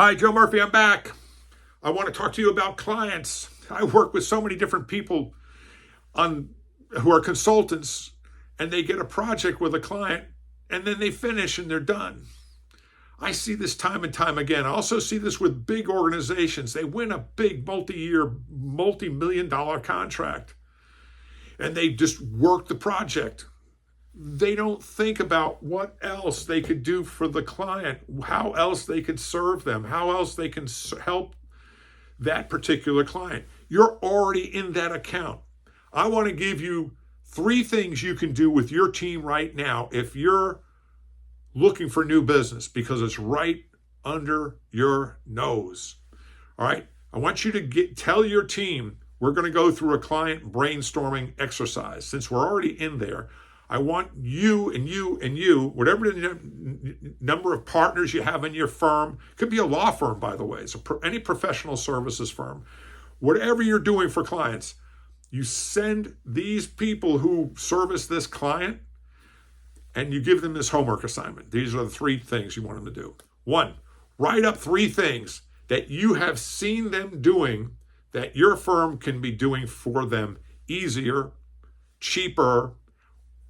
Hi, Joe Murphy, I'm back. I want to talk to you about clients. I work with so many different people who are consultants, and they get a project with a client and then they finish and they're done. I see this time and time again. I also see this with big organizations. They win a big multi-year, multi-million dollar contract and they just work the project. They don't think about what else they could do for the client, how else they could serve them, how else they can help that particular client. You're already in that account. I want to give you 3 things you can do with your team right now if you're looking for new business, because it's right under your nose. All right. I want you to tell your team we're going to go through a client brainstorming exercise. Since we're already in there, I want you and you and you, whatever the number of partners you have in your firm, could be a law firm, by the way, it's any professional services firm, whatever you're doing for clients, you send these people who service this client and you give them this homework assignment. These are the 3 things you want them to do. 1, write up 3 things that you have seen them doing that your firm can be doing for them easier, cheaper,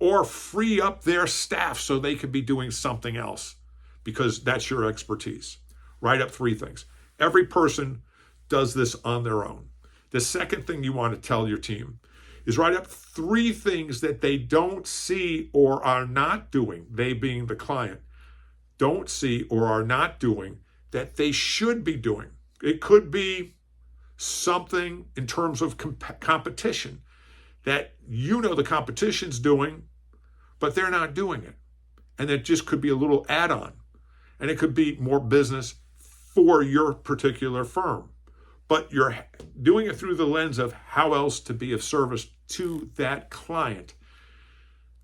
or free up their staff so they could be doing something else, because that's your expertise. Write up 3 things. Every person does this on their own. The second thing you want to tell your team is write up 3 things that they don't see or are not doing, they being the client, don't see or are not doing that they should be doing. It could be something in terms of competition that the competition's doing, but they're not doing it. And it just could be a little add-on. And it could be more business for your particular firm. But you're doing it through the lens of how else to be of service to that client.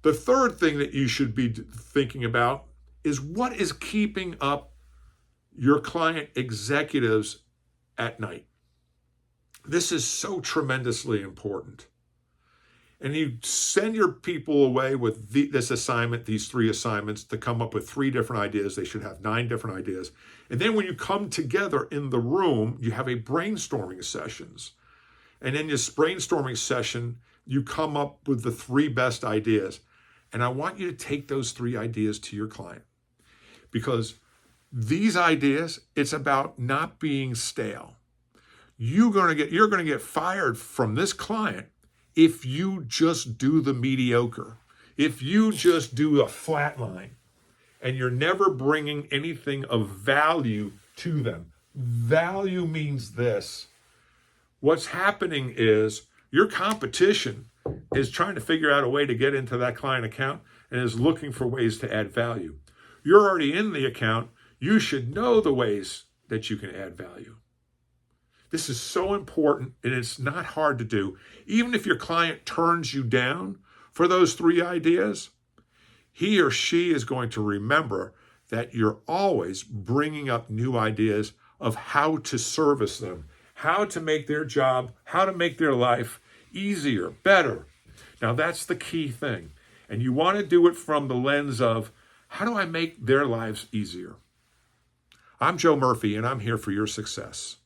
The third thing that you should be thinking about is what is keeping up your client executives at night. This is so tremendously important. And you send your people away with this assignment, these 3 assignments, to come up with 3 different ideas. They should have 9 different ideas. And then when you come together in the room, you have a brainstorming sessions. And in this brainstorming session, you come up with the 3 best ideas. And I want you to take those 3 ideas to your client, because these ideas, it's about not being stale. You're going to get fired from this client if you just do the mediocre, if you just do a flat line, and you're never bringing anything of value to them. Value means this. What's happening is your competition is trying to figure out a way to get into that client account and is looking for ways to add value. You're already in the account. You should know the ways that you can add value. This is so important, and it's not hard to do. Even if your client turns you down for those 3 ideas, he or she is going to remember that you're always bringing up new ideas of how to service them, how to make their job, how to make their life easier, better. Now, that's the key thing. And you want to do it from the lens of, how do I make their lives easier? I'm Joe Murphy, and I'm here for your success.